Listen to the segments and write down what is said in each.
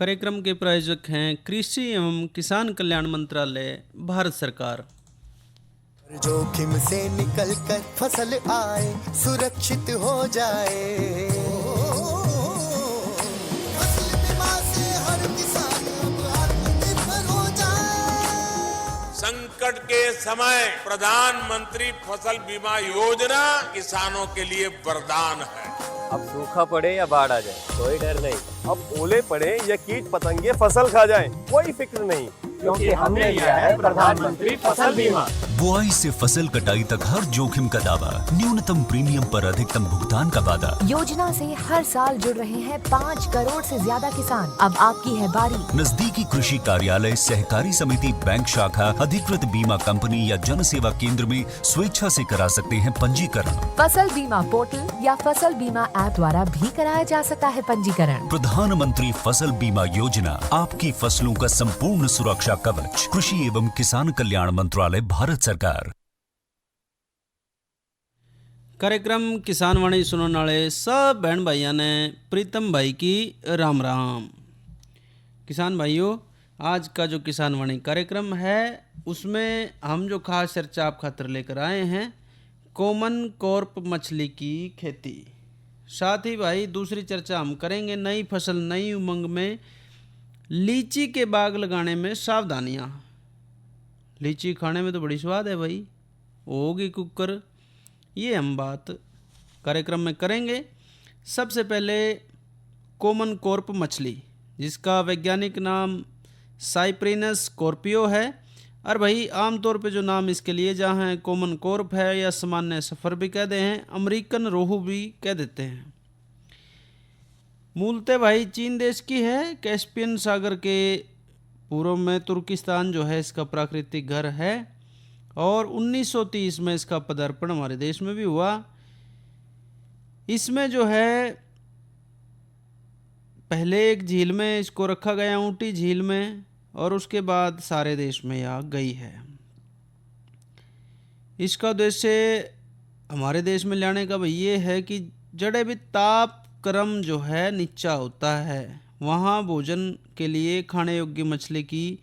कार्यक्रम के प्रायोजक हैं कृषि एवं किसान कल्याण मंत्रालय, भारत सरकार। जोखिम से निकल कर फसल आए, सुरक्षित हो जाए। फसल बीमा से हर किसान अब आत्मनिर्भर हो जाए। संकट के समय प्रधानमंत्री फसल बीमा योजना किसानों के लिए वरदान है। अब सूखा पड़े या बाढ़ आ जाए कोई डर नहीं। अब ओले पड़े या कीट पतंगे फसल खा जाए कोई फिक्र नहीं, क्योंकि हमने लिया है प्रधानमंत्री फसल बीमा। बुआई से फसल कटाई तक हर जोखिम का दावा, न्यूनतम प्रीमियम पर अधिकतम भुगतान का वादा। योजना से हर साल जुड़ रहे हैं 5 करोड़ से ज्यादा किसान। अब आपकी है बारी। नजदीकी कृषि कार्यालय, सहकारी समिति, बैंक शाखा, अधिकृत बीमा कंपनी या जन सेवा केंद्र में स्वेच्छा से करा सकते हैं पंजीकरण। फसल बीमा पोर्टल या फसल बीमा ऐप द्वारा भी कराया जा सकता है पंजीकरण। प्रधानमंत्री फसल बीमा योजना, आपकी फसलों का संपूर्ण सुरक्षा कवच। कृषि एवं किसान कल्याण मंत्रालय, भारत सरकार। कार्यक्रम किसान वाणी सुनने वाले सब बहन भाइयों ने प्रीतम भाई की राम राम। किसान भाइयों, आज का जो किसान वाणी कार्यक्रम है उसमें हम जो खास चर्चा आप खातिर लेकर आए हैं कॉमन कॉर्प मछली की खेती। साथ ही भाई दूसरी चर्चा हम करेंगे नई फसल नई उमंग में लीची के बाग लगाने में सावधानियाँ। लीची खाने में तो बड़ी स्वाद है भाई, होगी कुकर, ये हम बात कार्यक्रम में करेंगे। सबसे पहले कॉमन कॉर्प मछली, जिसका वैज्ञानिक नाम साइप्रिनस स्कॉर्पियो है, और भाई आमतौर पे जो नाम इसके लिए जहाँ है कॉमन कॉर्प है या सामान्य सफ़र भी कहते हैं, अमेरिकन रोहू भी कह देते हैं। मूलतः भाई चीन देश की है, कैस्पियन सागर के पूर्व में तुर्किस्तान जो है इसका प्राकृतिक घर है, और 1930 में इसका पदार्पण हमारे देश में भी हुआ। इसमें जो है पहले एक झील में इसको रखा गया, ऊटी झील में, और उसके बाद सारे देश में आ गई है। इसका उद्देश्य हमारे देश में लाने का भाई ये है कि जड़े भी ताप क्रम जो है नीचा होता है वहाँ भोजन के लिए खाने योग्य मछली की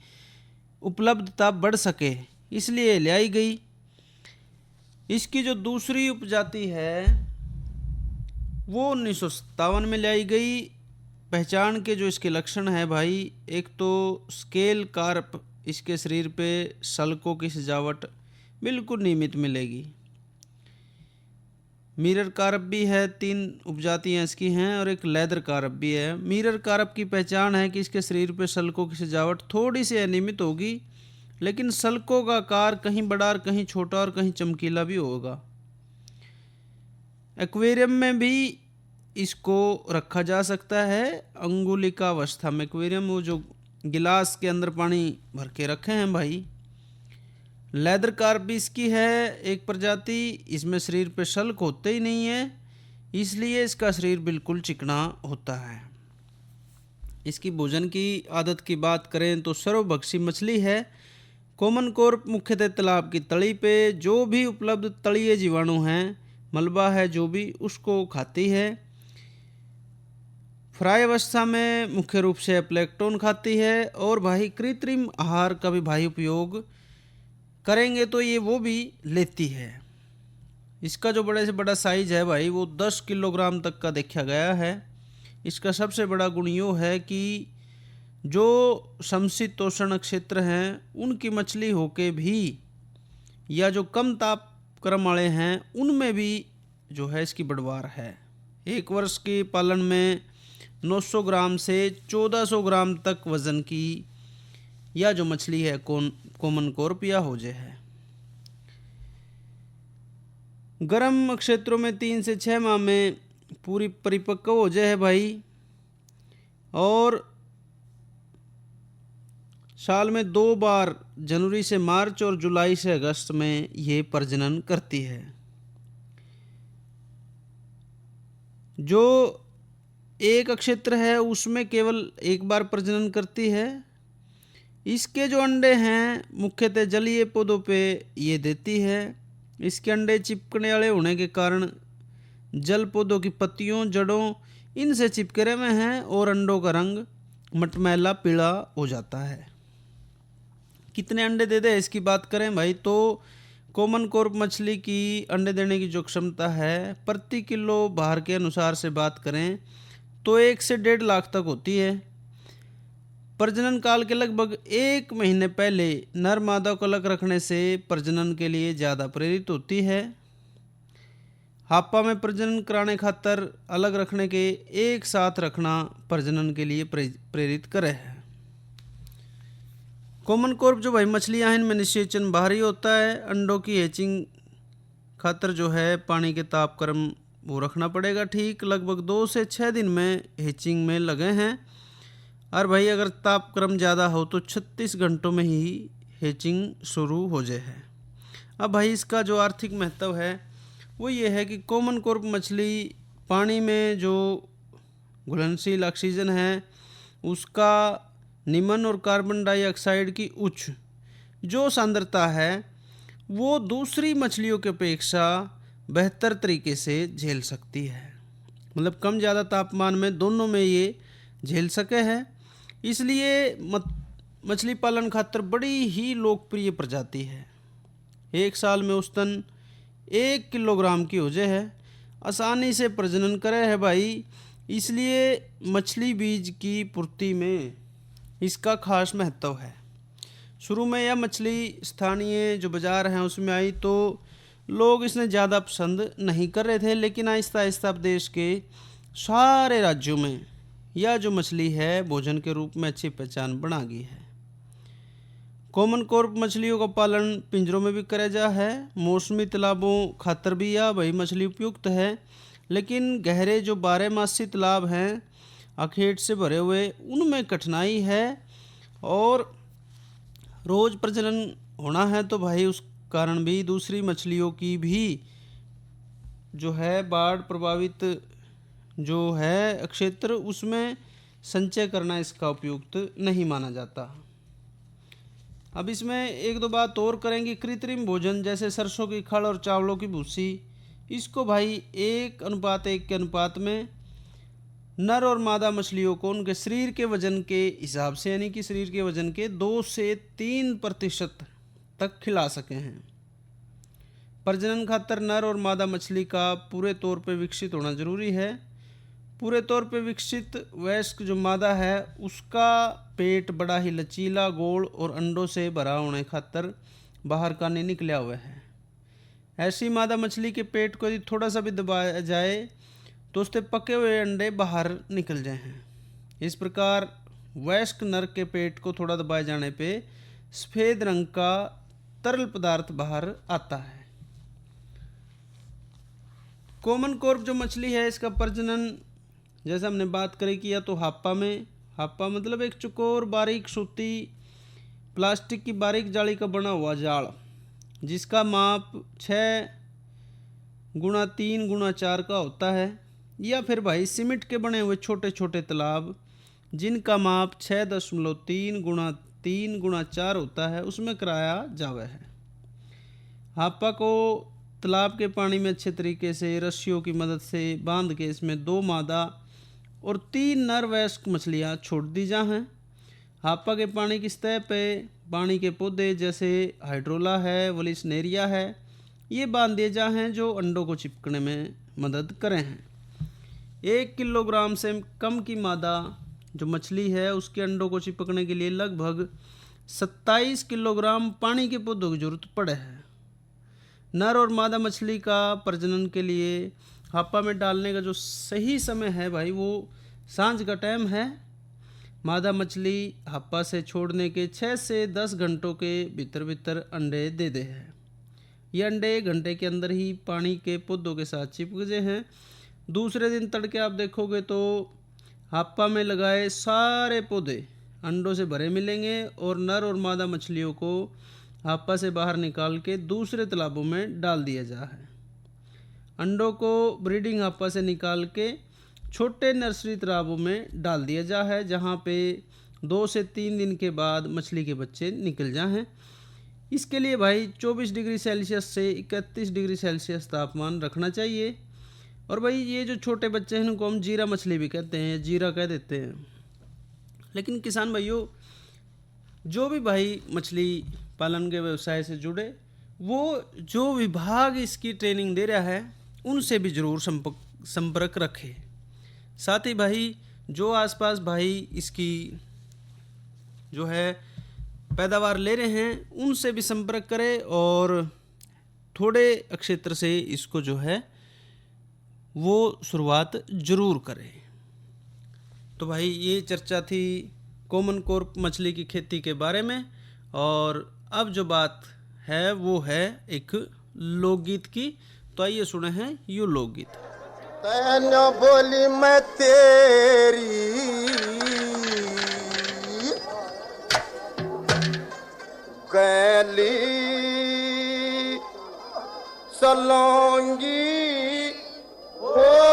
उपलब्धता बढ़ सके, इसलिए ले आई गई। इसकी जो दूसरी उपजाति है वो 1957 में ले आई गई। पहचान के जो इसके लक्षण है भाई, एक तो स्केल कार्प, इसके शरीर पे सल्कों की सजावट बिल्कुल नियमित मिलेगी। मिरर कार्प भी है, 3 उपजातियाँ इसकी हैं, और एक लेदर कार्प भी है। मिरर कार्प की पहचान है कि इसके शरीर पे सल्कों की सजावट थोड़ी सी अनियमित होगी, लेकिन सल्कों का आकार कहीं बड़ा और कहीं छोटा और कहीं चमकीला भी होगा। एक्वेरियम में भी इसको रखा जा सकता है, अंगुलिका अवस्था में एक्वेरियम, वो जो गिलास के अंदर पानी भर के रखे हैं भाई। लेदर कार्प भी इसकी है एक प्रजाति, इसमें शरीर पे सल्क होते ही नहीं है, इसलिए इसका शरीर बिल्कुल चिकना होता है। इसकी भोजन की आदत की बात करें तो सर्वभक्षी मछली है। कॉमन कॉर्प मुख्यतः तालाब की तली पे जो भी उपलब्ध तलीय जीवाणु हैं, मलबा है जो भी, उसको खाती है। फ्राई अवस्था में मुख्य रूप से प्लैंकटन खाती है, और भाई कृत्रिम आहार का भी भाई उपयोग करेंगे तो ये वो भी लेती है। इसका जो बड़े से बड़ा साइज है भाई वो 10 किलोग्राम तक का देखा गया है। इसका सबसे बड़ा गुण यो है कि जो समशीतोष्ण क्षेत्र हैं उनकी मछली होके भी, या जो कम तापक्रम वाले हैं उनमें भी जो है इसकी बढ़वार है। 1 वर्ष के पालन में 900 ग्राम से 1400 ग्राम तक वज़न की या जो मछली है कॉमन कॉर्प या होजे है। गर्म क्षेत्रों में 3 से 6 माह में पूरी परिपक्व हो जाए है भाई, और साल में 2 बार जनवरी से मार्च और जुलाई से अगस्त में ये प्रजनन करती है। जो एक क्षेत्र है उसमें केवल 1 बार प्रजनन करती है। इसके जो अंडे हैं मुख्यतः जलीय पौधों पे ये देती है। इसके अंडे चिपकने वाले होने के कारण जल पौधों की पत्तियों, जड़ों इनसे चिपके हुए हैं, और अंडों का रंग मटमैला पीला हो जाता है। कितने अंडे दे दे इसकी बात करें भाई तो कॉमन कॉर्प मछली की अंडे देने की जो क्षमता है प्रति किलो भार के अनुसार से बात करें तो 1 से 1.5 लाख तक होती है। प्रजनन काल के लगभग 1 महीने पहले नर मादा को अलग रखने से प्रजनन के लिए ज़्यादा प्रेरित होती है। हापा में प्रजनन कराने खातर अलग रखने के एक साथ रखना प्रजनन के लिए प्रेरित करे है। कॉमन कॉर्प जो भाई मछलियाँ हैं इनमें निषेचन बाहरी होता है। अंडों की हैचिंग खातर जो है पानी के तापक्रम वो रखना पड़ेगा ठीक। लगभग 2 से 6 दिन में हैचिंग में लगे हैं और भाई अगर तापक्रम ज़्यादा हो तो 36 घंटों में ही हैचिंग शुरू हो जाए है। अब भाई इसका जो आर्थिक महत्व है वो ये है कि कॉमन कॉर्प मछली पानी में जो घुलनशील ऑक्सीजन है उसका निमन और कार्बन डाइऑक्साइड की उच्च जो सांद्रता है वो दूसरी मछलियों की अपेक्षा बेहतर तरीके से झेल सकती है। मतलब कम ज़्यादा तापमान में दोनों में ये झेल सके है। इसलिए मछली पालन खातर बड़ी ही लोकप्रिय प्रजाति है। एक साल में औसतन 1 किलोग्राम की हो जाए है। आसानी से प्रजनन करे है भाई, इसलिए मछली बीज की पूर्ति में इसका खास महत्व है। शुरू में यह मछली स्थानीय जो बाज़ार हैं उसमें आई तो लोग इसने ज़्यादा पसंद नहीं कर रहे थे, लेकिन आहिस्ता आहिस्ता देश के सारे राज्यों में यह जो मछली है भोजन के रूप में अच्छी पहचान बना गई है। कॉमन कॉर्प मछलियों का पालन पिंजरों में भी करा जा है। मौसमी तालाबों खातर भी यह भाई मछली उपयुक्त है, लेकिन गहरे जो 12 तालाब हैं अखेट से भरे हुए उनमें कठिनाई है और रोज़ प्रजनन होना है तो भाई उस कारण भी दूसरी मछलियों की भी जो है बाढ़ प्रभावित जो है क्षेत्र उसमें संचय करना इसका उपयुक्त नहीं माना जाता। अब इसमें 1-2 बात और करेंगे। कृत्रिम भोजन जैसे सरसों की खल और चावलों की भूसी, इसको भाई 1:1 के अनुपात में नर और मादा मछलियों को उनके शरीर के वजन के हिसाब से यानी कि शरीर के वजन के 2 से 3% तक खिला सके हैं। प्रजनन खातर नर और मादा मछली का पूरे तौर पे विकसित होना जरूरी है। पूरे तौर पे विकसित वयस्क जो मादा है उसका पेट बड़ा ही लचीला गोल और अंडों से भरा होने खातर बाहर का नहीं निकला हुआ है। ऐसी मादा मछली के पेट को यदि थोड़ा सा भी दबाया जाए तो उससे पके हुए अंडे बाहर निकल जाए हैं। इस प्रकार वयस्क नर के पेट को थोड़ा दबाए जाने पे सफ़ेद रंग का तरल पदार्थ बाहर आता है। कॉमन कॉर्प जो मछली है इसका प्रजनन जैसे हमने बात करी कि या तो हापा में, हापा मतलब एक चौकोर बारीक सूती प्लास्टिक की बारीक जाली का बना हुआ जाल जिसका माप 6x3x4 का होता है, या फिर भाई सीमेंट के बने हुए छोटे छोटे तालाब जिनका माप 6.3x3x4 होता है उसमें कराया जावा है। हापा को तालाब के पानी में अच्छे तरीके से रस्सियों की मदद से बांध के इसमें 2 मादा और 3 नर वयस्क मछलियाँ छोड़ दी जा हैं। हापा के पानी की सतह पे पानी के पौधे जैसे हाइड्रोला है, वलिसनेरिया है, ये बांध दिए जा हैं जो अंडों को चिपकने में मदद करें हैं। 1 किलोग्राम से कम की मादा जो मछली है उसके अंडों को चिपकने के लिए लगभग 27 किलोग्राम पानी के पौधों की जरूरत पड़े है। नर और मादा मछली का प्रजनन के लिए हापा में डालने का जो सही समय है भाई वो सांझ का टाइम है। मादा मछली हापा से छोड़ने के 6 से 10 घंटों के भीतर भीतर अंडे दे दे है। ये अंडे 1 घंटे के अंदर ही पानी के पौधों के साथ चिपक गए हैं। दूसरे दिन तड़के आप देखोगे तो हापा में लगाए सारे पौधे अंडों से भरे मिलेंगे और नर और मादा मछलियों को हापा से बाहर निकाल के दूसरे तालाबों में डाल दिया जा है। अंडों को ब्रीडिंग हापा से निकाल के छोटे नर्सरी तालाबों में डाल दिया जा है जहाँ पे 2 से 3 दिन के बाद मछली के बच्चे निकल जा हैं। इसके लिए भाई 24 डिग्री सेल्सियस से 31 डिग्री सेल्सियस तापमान रखना चाहिए। और भाई ये जो छोटे बच्चे हैं इनको हम जीरा मछली भी कहते हैं, जीरा कह देते हैं। लेकिन किसान भाइयों, जो भी भाई मछली पालन के व्यवसाय से जुड़े, वो जो विभाग इसकी ट्रेनिंग दे रहा है उनसे भी ज़रूर संपर्क रखें। साथ ही भाई जो आसपास भाई इसकी जो है पैदावार ले रहे हैं उनसे भी संपर्क करें और थोड़े क्षेत्र से इसको जो है वो शुरुआत ज़रूर करें। तो भाई ये चर्चा थी कॉमन कॉर्प मछली की खेती के बारे में, और अब जो बात है वो है एक लोकगीत की। तो आइए सुने हैं ये लोकगीत। तैनो बोली मैं तेरी गली सलोंगी हो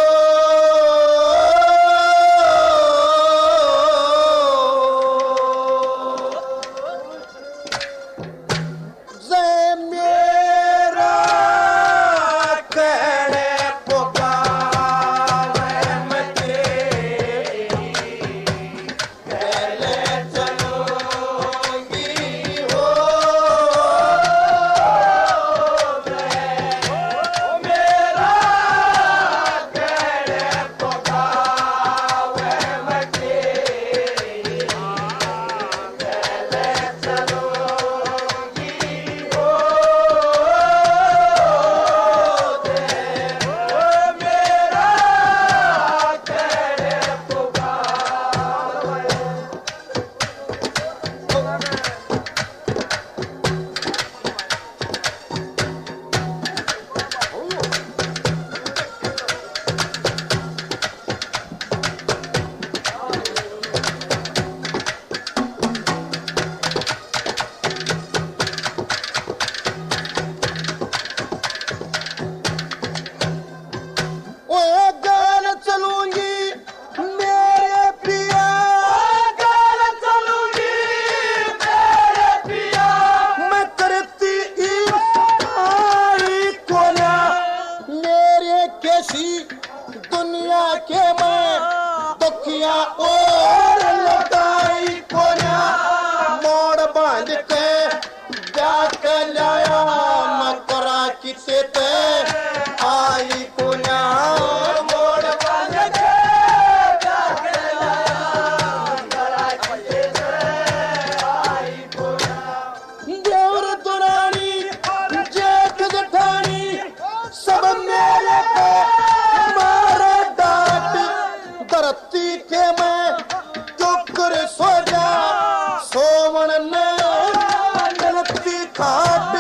खाट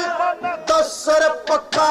दसर पक्का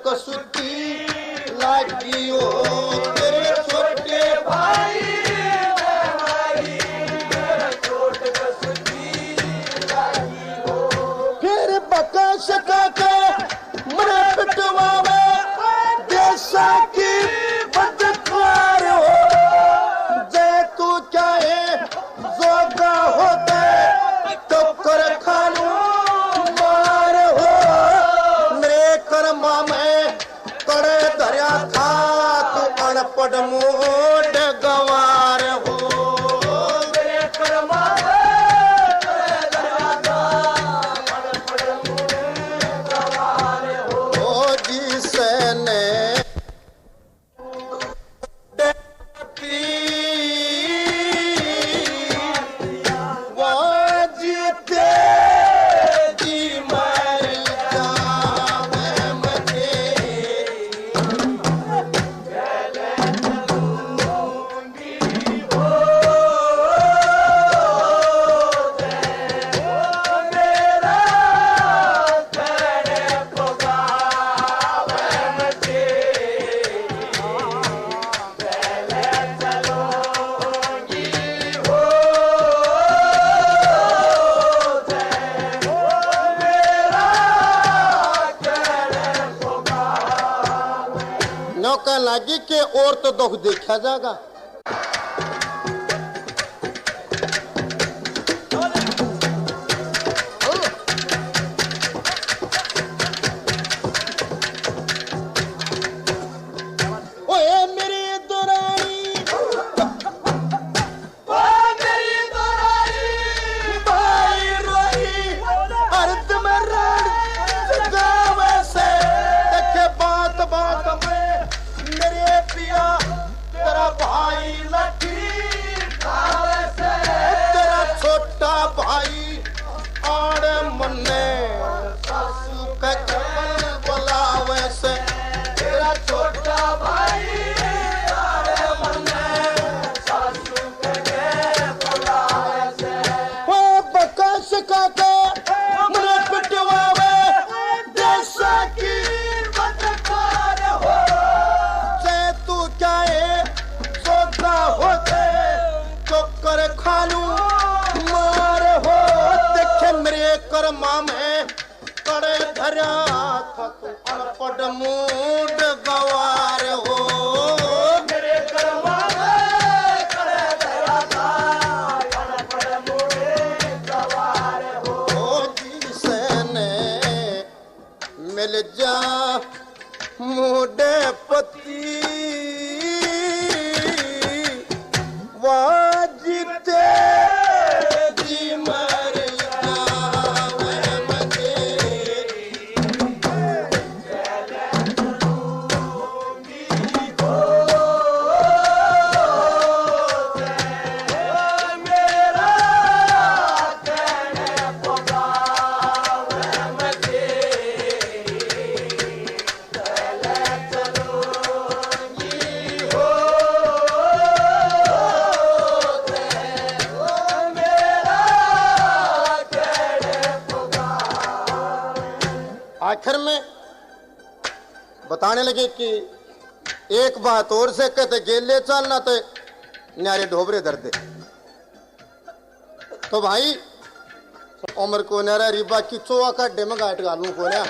कसुती लागी हो तेरे छोटे भाई फिर बका सका के मरे पिटवावे देशा की बदकार हो जय तू चाहे जोगा होते तो कर खानू मार हो मेरे कर्मा में करे दरिया था तू अनपढ़ मोड गवार हो मेरे कर्मा नौका लागी के और तो दुख देखा जाएगा ओए मेरी दुरानी भाई रोई अर्थ में रण गावे से देखे बात बात में मेरे पिया तेरा भाई लठी खावे से तेरा छोटा भाई आड़े मन्ने सासू के चपल बुलावे से तेरा छोटा भाई आड़े मन्ने सासू के बुलावे से वो बकस का के मरे पिटवावे देशा की बदकार हो जय तू चाहे सोता होते चोकर खानू मार हो देखे मेरे कर्मा में करे धरा था तू अनपढ़ मूड गवार हो मेरे कर्मा में करे धरा था अनपढ़ मूड गवार हो जिसने मिल जा मुडे पति वाजिते जी मर जावे मजेरी मेरा कहने पगावे मजेरी आखिर में बताने लगे कि एक बात और से कहते गेले चलना तो न्यारे ढोबरे दर्दे तो भाई उम्र को नारा रिबा की चोआ का डेम गाट गालू को ना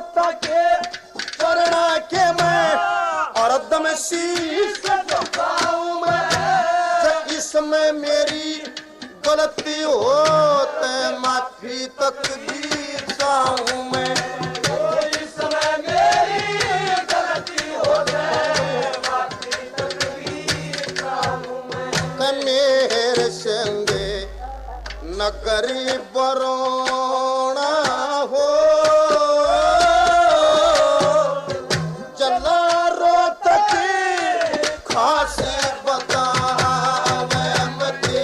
माता के चरणा के मैं अर्ध में शीश झुकाऊं मैं। जब इसमें मेरी गलती हो तो माफी तकदीर चाहूं मैं। इसमें मेरी गलती हो तो माफी तकदीर चाहूं मैं। मेरे संगे नगरी बरोना हो जला रोत की खासी बतावे मते।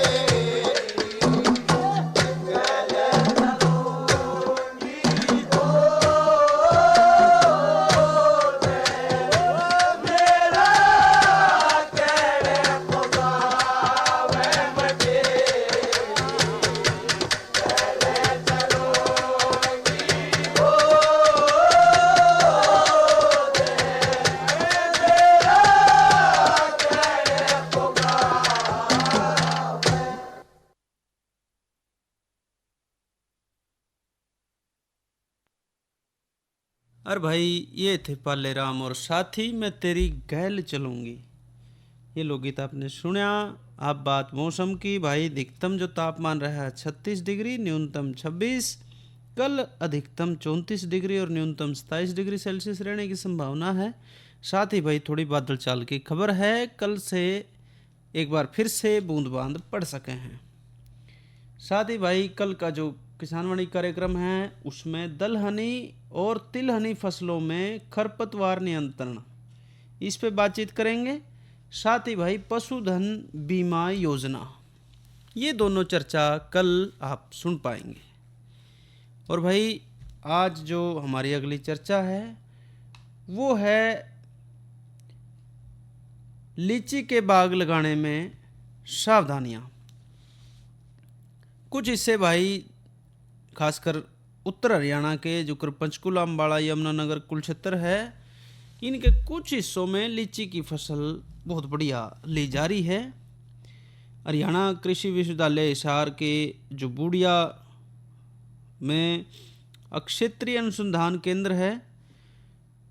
अरे भाई ये थे पाले राम और साथी मैं तेरी गैल चलूँगी। ये लोकगीत आपने सुना। अब बात मौसम की। भाई अधिकतम जो तापमान रहा 36 डिग्री, न्यूनतम 26, कल अधिकतम 34 डिग्री और न्यूनतम 27 डिग्री सेल्सियस रहने की संभावना है। साथ ही भाई थोड़ी बादल चाल की खबर है। कल से एक बार फिर से बूंदबांद पड़ सके हैं। साथ ही भाई कल का जो किसानवाणी कार्यक्रम है उसमें दलहनी और तिलहनी फसलों में खरपतवार नियंत्रण, इस पे बातचीत करेंगे। साथ ही भाई पशुधन बीमा योजना, ये दोनों चर्चा कल आप सुन पाएंगे। और भाई आज जो हमारी अगली चर्चा है वो है लीची के बाग लगाने में सावधानियाँ। कुछ हिस्से भाई खासकर उत्तर हरियाणा के जो पंचकुला, अम्बाड़ा, यमुनानगर कुल क्षेत्र है, इनके कुछ हिस्सों में लीची की फसल बहुत बढ़िया ली जा रही है। हरियाणा कृषि विश्वविद्यालय हिसार के जो बूढ़िया में क्षेत्रीय अनुसंधान केंद्र है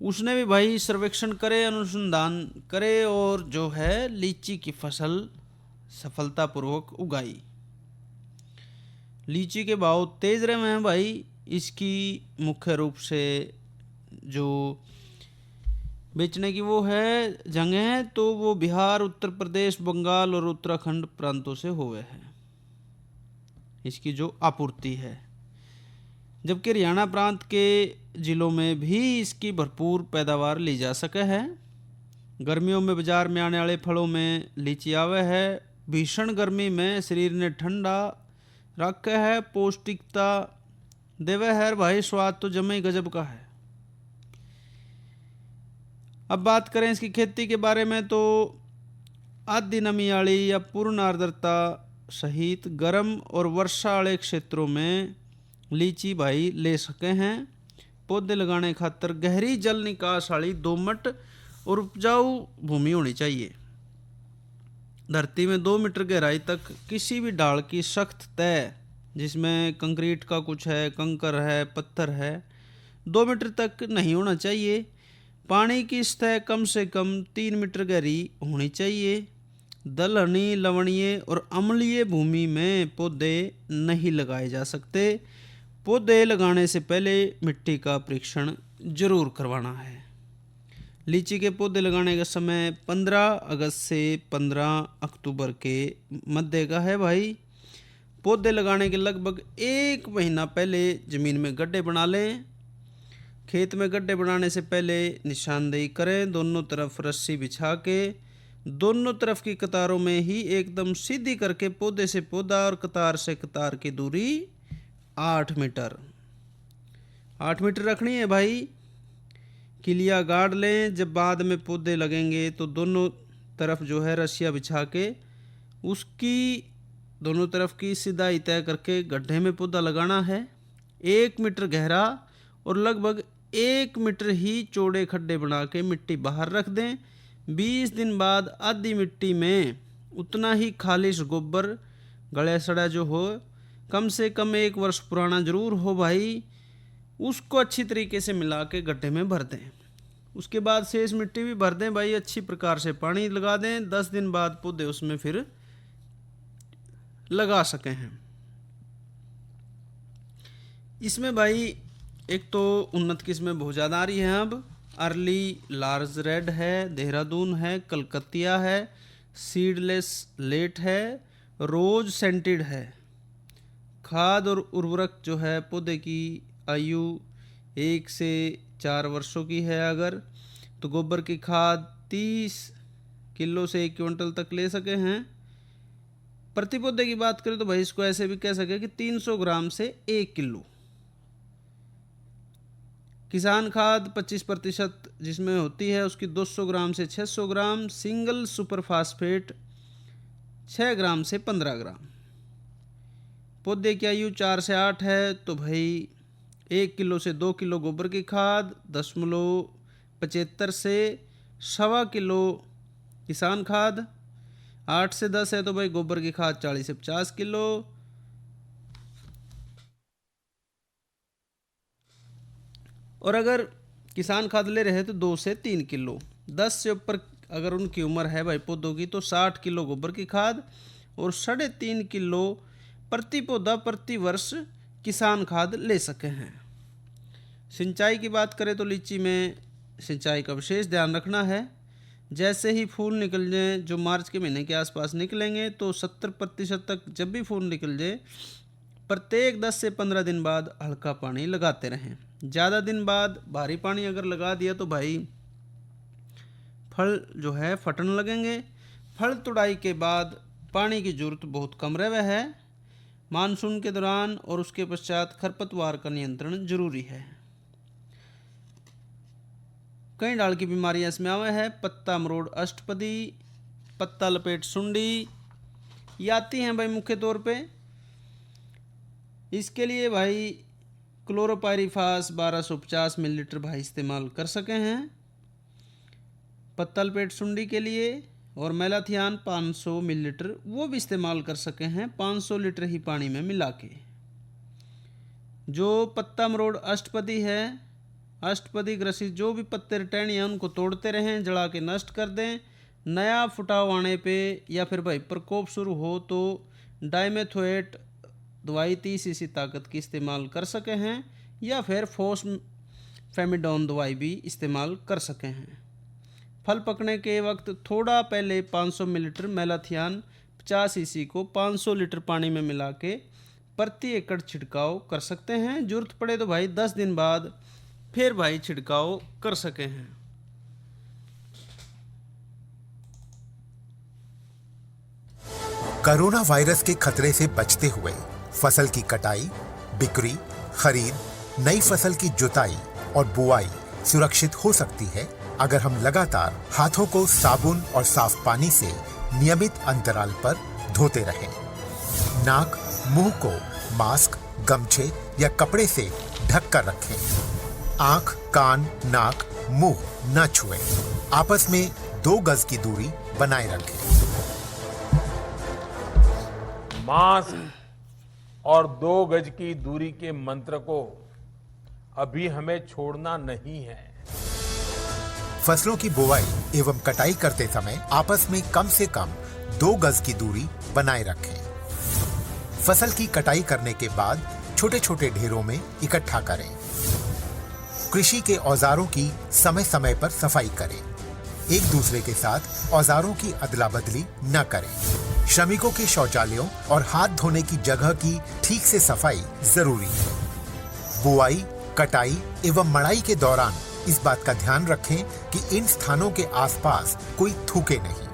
उसने भी भाई सर्वेक्षण करे, अनुसंधान करे और जो है लीची की फसल सफलतापूर्वक उगाई। लीची के भाव तेज रहे हैं भाई। इसकी मुख्य रूप से जो बेचने की वो है जगह तो वो बिहार, उत्तर प्रदेश, बंगाल और उत्तराखंड प्रांतों से हुए हैं इसकी जो आपूर्ति है। जबकि हरियाणा प्रांत के ज़िलों में भी इसकी भरपूर पैदावार ली जा सके है। गर्मियों में बाजार में आने वाले फलों में लीची आवे है। भीषण गर्मी में शरीर ने ठंडा रखे है, पौष्टिकता देवे है भाई, स्वाद तो जमे ही गजब का है। अब बात करें इसकी खेती के बारे में तो आधी नमी वाली या पूर्ण आर्द्रता सहित गर्म और वर्षा वाले क्षेत्रों में लीची भाई ले सके हैं। पौधे लगाने खातर गहरी जल निकास वाली दोमट और उपजाऊ भूमि होनी चाहिए। धरती में 2 मीटर गहराई तक किसी भी डाल की सख्त तय, जिसमें कंक्रीट का कुछ है, कंकर है, पत्थर है, 2 मीटर तक नहीं होना चाहिए। पानी की सतह कम से कम 3 मीटर गहरी होनी चाहिए। दलहनी, लवणीय और अम्लीय भूमि में पौधे नहीं लगाए जा सकते। पौधे लगाने से पहले मिट्टी का परीक्षण जरूर करवाना है। लीची के पौधे लगाने का समय 15 अगस्त से 15 अक्टूबर के मध्य का है भाई। पौधे लगाने के लगभग 1 महीना पहले ज़मीन में गड्ढे बना लें। खेत में गड्ढे बनाने से पहले निशानदेही करें। दोनों तरफ रस्सी बिछा के दोनों तरफ की कतारों में ही एकदम सीधी करके पौधे से पौधा और कतार से कतार की दूरी 8 मीटर रखनी है भाई। किलिया गाड़ लें। जब बाद में पौधे लगेंगे तो दोनों तरफ जो है रस्सियाँ बिछा के उसकी दोनों तरफ की सिधाई तय करके गड्ढे में पौधा लगाना है। 1 मीटर गहरा और लगभग 1 मीटर ही चौड़े खड्डे बना के मिट्टी बाहर रख दें। 20 दिन बाद आधी मिट्टी में उतना ही खालिश गोबर गले सड़ा जो हो, कम से कम 1 वर्ष पुराना जरूर हो भाई, उसको अच्छी तरीके से मिला के गड्ढे में भर दें। उसके बाद शेष मिट्टी भी भर दें भाई, अच्छी प्रकार से पानी लगा दें। 10 दिन बाद पौधे उसमें फिर लगा सके हैं। इसमें भाई एक तो उन्नत किस्में बहुत ज़्यादा आ रही हैं अब। अर्ली लार्ज रेड है, देहरादून है, कलकतिया है, सीडलेस लेट है, रोज सेंटेड है। खाद और उर्वरक जो है पौधे की आयु 1 से 4 वर्षों की है अगर, तो गोबर की खाद 30 किलो से 1 क्विंटल तक ले सके हैं। प्रति पौधे की बात करें तो भाई इसको ऐसे भी कह सके कि 300 ग्राम से 1 किलो। किसान खाद 25% जिसमें होती है उसकी 200 ग्राम से 600 ग्राम। सिंगल सुपर फास्फेट 6 ग्राम से 15 ग्राम। पौधे की आयु 4 से 8 है तो भाई 1 किलो से 2 किलो गोबर की खाद, 0.75 से 1.25 किलो किसान खाद। 8 से 10 है तो भाई गोबर की खाद 40 से 50 किलो। और अगर किसान खाद ले रहे तो 2 से 3 किलो। 10 से ऊपर अगर उनकी उम्र है भाई पौधों की तो 60 किलो गोबर की खाद और 3.5 किलो प्रति पौधा प्रति वर्ष किसान खाद ले सके हैं। सिंचाई की बात करें तो लीची में सिंचाई का विशेष ध्यान रखना है। जैसे ही फूल निकल जाए, जो मार्च के महीने के आसपास निकलेंगे, तो 70% तक जब भी फूल निकल जाए प्रत्येक 10 से 15 दिन बाद हल्का पानी लगाते रहें। ज़्यादा दिन बाद भारी पानी अगर लगा दिया तो भाई फल जो है फटने लगेंगे। फल तुड़ाई के बाद पानी की जरूरत बहुत कम रहे है। मानसून के दौरान और उसके पश्चात खरपतवार का नियंत्रण जरूरी है। कई डाल की बीमारियां इसमें आवे है। पत्ता मरोड़ अष्टपदी, पत्ता लपेट सुंडी, ये आती हैं भाई मुख्य तौर पे। इसके लिए भाई क्लोरोपायरीफास 1250 मिलीलीटर भाई इस्तेमाल कर सके हैं पत्ता लपेट सुंडी के लिए। और मेलाथियान 500 मिलीलीटर वो भी इस्तेमाल कर सके हैं 500 लीटर ही पानी में मिला के। जो पत्ता मरोड़ अष्टपदी है, अष्टपदी ग्रसित जो भी पत्ते टहनी हैं उनको तोड़ते रहें, जला के नष्ट कर दें। नया फुटाव आने पे या फिर भाई प्रकोप शुरू हो तो डाइमेथोएट दवाई 30 cc ताकत की इस्तेमाल कर सके हैं या फिर फोस्फेमिडोन दवाई भी इस्तेमाल कर सके हैं। फल पकने के वक्त थोड़ा पहले 500 मिलीलीटर मेलाथियान 50 cc को 500 लीटर पानी में मिला के प्रति एकड़ छिड़काव कर सकते हैं। जरूरत पड़े तो भाई 10 दिन बाद फिर भाई छिड़काव कर सके हैं। कोरोना वायरस के खतरे से बचते हुए फसल की कटाई, बिक्री, खरीद, नई फसल की जुताई और बुआई सुरक्षित हो सकती है अगर हम लगातार हाथों को साबुन और साफ पानी से नियमित अंतराल पर धोते रहें। नाक, मुंह को मास्क, गमछे या कपड़े से ढक कर रखें। आंख, कान, नाक, मुंह न छुएं। आपस में 2 गज की दूरी बनाए रखें। मास्क और 2 गज की दूरी के मंत्र को अभी हमें छोड़ना नहीं है। फसलों की बुवाई एवं कटाई करते समय आपस में कम से कम 2 गज की दूरी बनाए रखें। फसल की कटाई करने के बाद छोटे छोटे ढेरों में इकट्ठा करें। कृषि के औजारों की समय समय पर सफाई करें। एक दूसरे के साथ औजारों की अदला बदली न करें। श्रमिकों के शौचालयों और हाथ धोने की जगह की ठीक से सफाई जरूरी है। बुआई, कटाई एवं मड़ाई के दौरान इस बात का ध्यान रखें कि इन स्थानों के आसपास कोई थूके नहीं।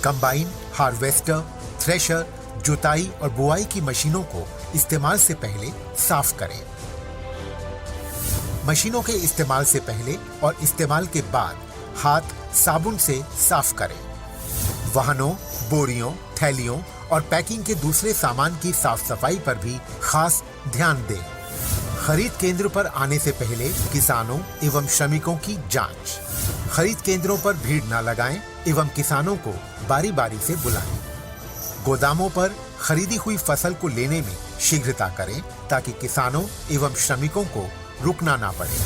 कंबाइन, हार्वेस्टर, थ्रेशर, जुताई और बुआई की मशीनों को इस्तेमाल से पहले साफ करें। मशीनों के इस्तेमाल से पहले और इस्तेमाल के बाद हाथ साबुन से साफ करें। वाहनों, बोरियों, थैलियों और पैकिंग के दूसरे सामान की साफ सफाई पर भी खास ध्यान दें। खरीद केंद्र पर आने से पहले किसानों एवं श्रमिकों की जांच। खरीद केंद्रों पर भीड़ न लगाएं एवं किसानों को बारी बारी से बुलाएं। गोदामों पर खरीदी हुई फसल को लेने में शीघ्रता करें ताकि किसानों एवं श्रमिकों को रुकना ना पड़े।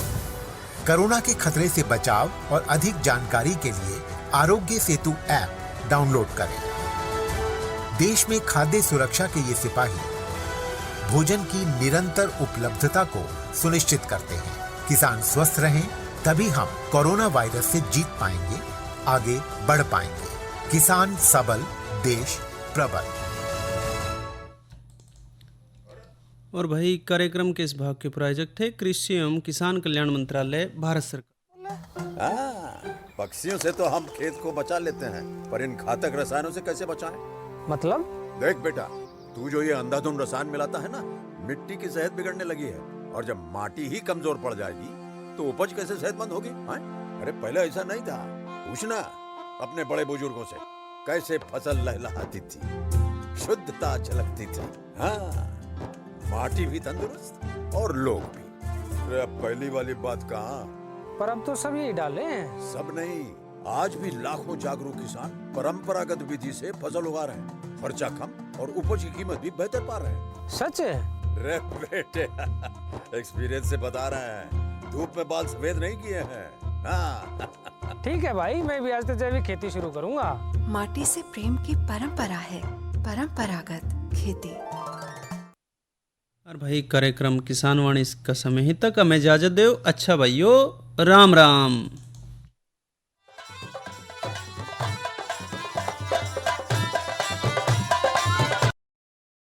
कोरोना के खतरे से बचाव और अधिक जानकारी के लिए आरोग्य सेतु ऐप डाउनलोड करें। देश में खाद्य सुरक्षा के ये सिपाही भोजन की निरंतर उपलब्धता को सुनिश्चित करते हैं। किसान स्वस्थ रहें तभी हम कोरोना वायरस से जीत पाएंगे, आगे बढ़ पाएंगे। किसान सबल, देश प्रबल। और भाई कार्यक्रम के इस भाग के प्रायोजक थे कृषि एवं किसान कल्याण मंत्रालय, भारत सरकार। पक्षियों से तो हम खेत को बचा लेते हैं, पर इन घातक रसायनों से कैसे बचाएं? मतलब? देख बेटा, तू जो ये अंधाधुंध रसायन मिलाता है ना, मिट्टी की सेहत बिगड़ने लगी है। और जब माटी ही कमजोर पड़ जाएगी तो उपज कैसे सेहतमंद होगी? अरे पहले ऐसा नहीं था। पूछना अपने बड़े बुजुर्गों से, कैसे फसल लहलहाती थी, शुद्धता झलकती थी। हाँ, माटी भी तंदुरुस्त और लोग भी। अरे अब पहली वाली बात कहाँ? पर अब तो सब यही डाले हैं। सब नहीं, आज भी लाखों जागरूक किसान परंपरागत विधि से फसल उगा रहे हैं। खर्चा कम और उपज की कीमत भी बेहतर पा रहे हैं। सच है? रे बेटे, एक्सपीरियंस से बता रहे हैं। धूप में बाल सफेद नहीं किए हैं। हाँ। ठीक है भाई, मैं भी आज से जैविक खेती शुरू करूंगा। माटी से प्रेम की परंपरा है, परंपरागत खेती। और भाई कार्यक्रम किसान वाणी का समय ही तक हमें इजाजत दो। अच्छा भाइयों, राम राम।